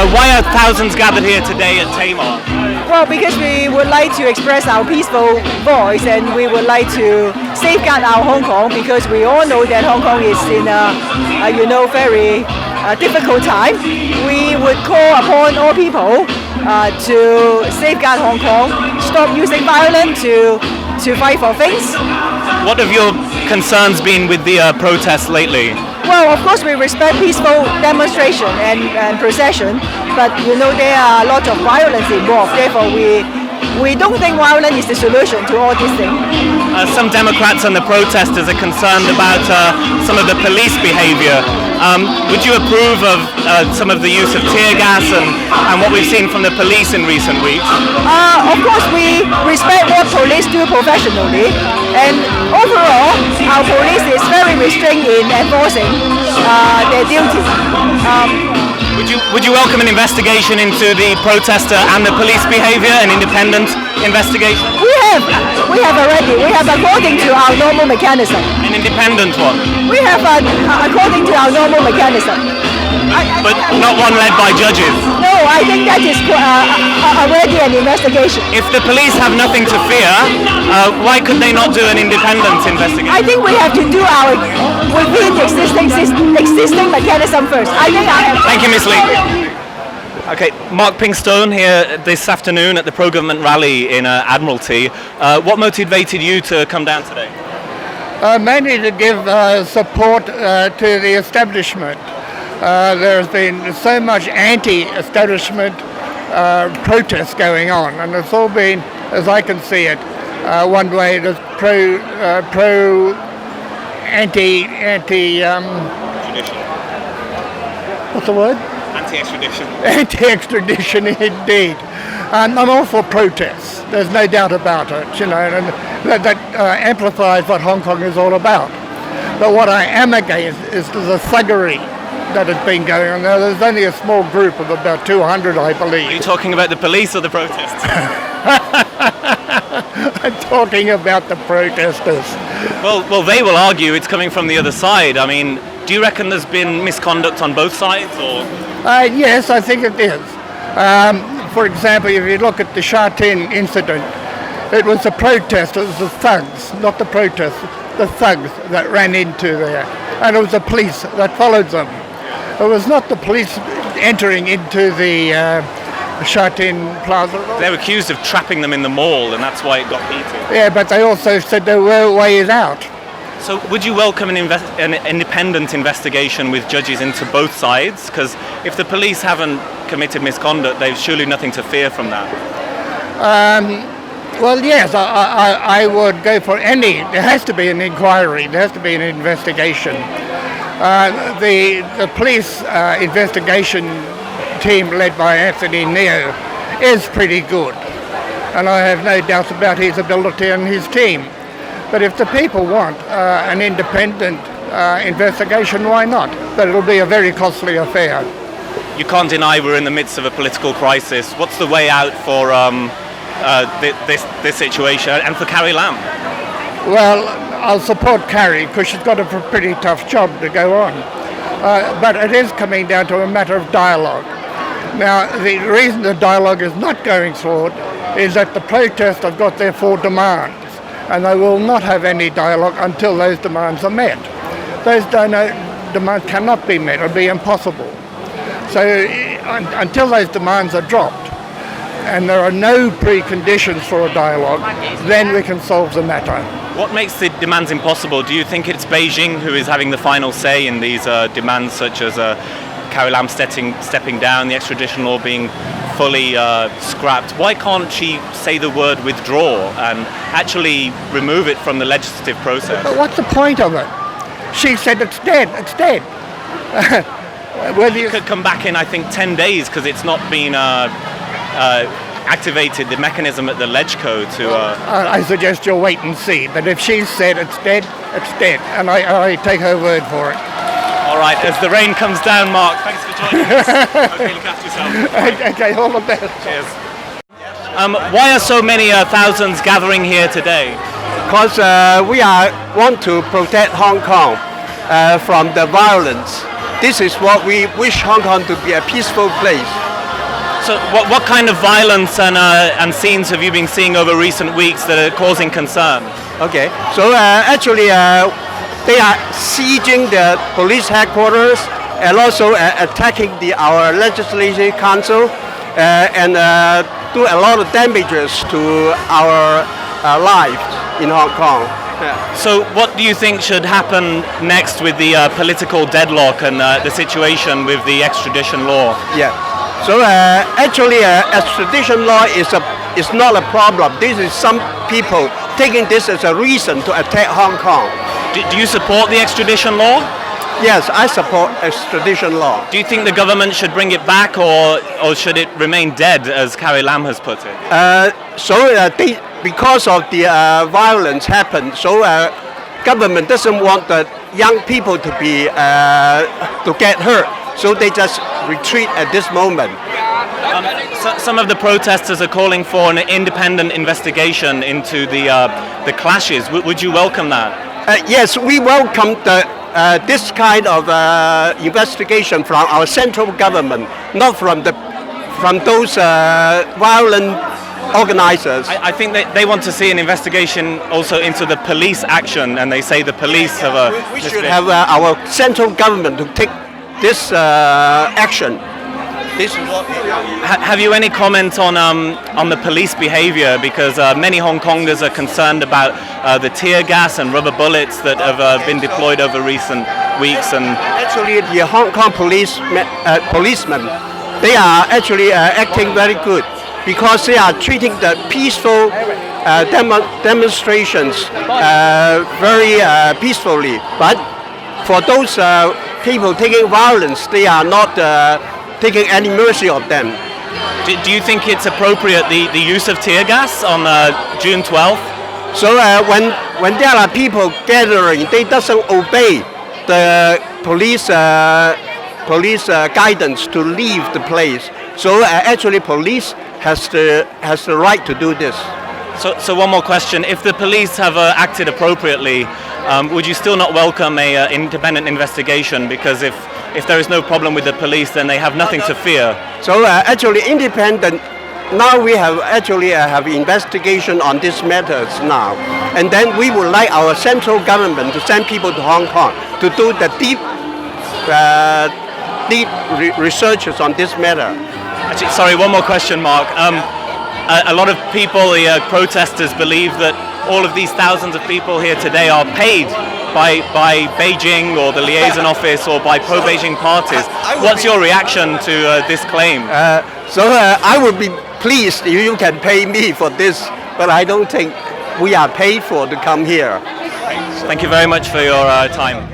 Why are thousands gathered here today at Tamar? Well, because we would like to express our peaceful voice and we would like to safeguard our Hong Kong, because we all know that Hong Kong is in a very difficult time. We would call upon all people to safeguard Hong Kong, stop using violence to fight for things. What have your concerns been with the protests lately? Well, of course we respect peaceful demonstration and procession, but there are a lot of violence involved. Therefore, we don't think violence is the solution to all these things. Some Democrats and the protesters are concerned about some of the police behaviour. Would you approve of some of the use of tear gas and what we've seen from the police in recent weeks? Of course, we respect what police do professionally, and overall, our police is very restrained in enforcing their duty. Would you welcome an investigation into the protester and the police behaviour, an independent investigation? We have already. We have according to our normal mechanism. An independent one? We have according to our normal mechanism. But not one led by judges? No, I think that is already an investigation. If the police have nothing to fear, why could they not do an independent investigation? I think we have to do our within the existing mechanism first. Thank you, Ms. Lee. Okay, Mark Pinkstone here this afternoon at the Pro-gov't rally in Admiralty. What motivated you to come down today? Mainly to give support to the establishment. There's been so much anti-establishment protests going on, and it's all been, as I can see it, one way there's what's the word? Anti-extradition. Anti-extradition, indeed. I'm all for protests. There's no doubt about it, and that amplifies what Hong Kong is all about. But what I am against is the thuggery that has been going on. Now, there's only a small group of about 200, I believe. Are you talking about the police or the protesters? I'm talking about the protesters. Well, they will argue it's coming from the other side. I mean, do you reckon there's been misconduct on both sides, or? Yes, I think it is. For example, if you look at the Sha Tin incident, it was the protesters, the thugs, not the protesters, the thugs that ran into there, and it was the police that followed them. It was not the police entering into the Sha Tin Plaza. They're accused of trapping them in the mall, and that's why it got heated. Yeah, but they also said there were ways out. So would you welcome an independent investigation with judges into both sides? Because if the police haven't committed misconduct, they've surely nothing to fear from that. Well, yes, I would go for any. There has to be an inquiry. There has to be an investigation. The police investigation team led by Anthony Neo is pretty good, and I have no doubts about his ability and his team. But if the people want an independent investigation, why not? But it'll be a very costly affair. You can't deny we're in the midst of a political crisis. What's the way out for this situation and for Carrie Lam? Well, I'll support Carrie because she's got a pretty tough job to go on. But it is coming down to a matter of dialogue. Now, the reason the dialogue is not going forward is that the protests have got their 4 demands, and they will not have any dialogue until those demands are met. Those demands cannot be met. It'll be impossible. So until those demands are dropped and there are no preconditions for a dialogue, then we can solve the matter. What makes the demands impossible? Do you think it's Beijing who is having the final say in these demands, such as Carrie Lam stepping down, the extradition law being fully scrapped? Why can't she say the word withdraw and actually remove it from the legislative process? But what's the point of it? She said it's dead. It's dead. You could come back in, I think, 10 days because it's not been activated, the mechanism at the LegCo to... I suggest you'll wait and see. But if she said it's dead, and I take her word for it. All right, as the rain comes down, Mark, thanks for joining us. Okay, look after yourself. Okay, all the best. Cheers. Why are so many thousands gathering here today? Because we want to protect Hong Kong from the violence. This is what we wish Hong Kong to be, a peaceful place. So what kind of violence and scenes have you been seeing over recent weeks that are causing concern? Okay, so actually they are sieging the police headquarters and also attacking our legislative council and do a lot of damages to our lives in Hong Kong. Yeah. So what do you think should happen next with the political deadlock and the situation with the extradition law? Yeah. So actually, extradition law is not a problem. This is some people taking this as a reason to attack Hong Kong. Do you support the extradition law? Yes, I support extradition law. Do you think the government should bring it back, or should it remain dead, as Carrie Lam has put it? Because of the violence happened, so government doesn't want the young people to be to get hurt, so they just retreat at this moment. Some of the protesters are calling for an independent investigation into the clashes. Would you welcome that? Yes, we welcome this kind of investigation from our central government, not from those violent organizers. I think they want to see an investigation also into the police action, and they say the police have We should have our central government to take this action. This is what Have you any comment on the police behavior? Because many Hong Kongers are concerned about the tear gas and rubber bullets that have been deployed over recent weeks. And actually, the Hong Kong policemen, they are actually acting very good, because they are treating the peaceful demonstrations very peacefully. But for those people taking violence, they are not taking any mercy of them. Do you think it's appropriate, the use of tear gas on June 12th? So when there are people gathering, they doesn't obey the police guidance to leave the place. So actually, police has the right to do this. So one more question: if the police have acted appropriately, would you still not welcome a independent investigation? Because if there is no problem with the police, then they have nothing to fear. So actually, independent. Now we have have investigation on these matters now, and then we would like our central government to send people to Hong Kong to do the deep researches on this matter. Actually, sorry, one more question, Mark. A lot of people, the protesters, believe that all of these thousands of people here today are paid by Beijing or the liaison office or by pro-Beijing parties. What's your reaction to this claim? I would be pleased if you can pay me for this, but I don't think we are paid for to come here. Thank you very much for your time.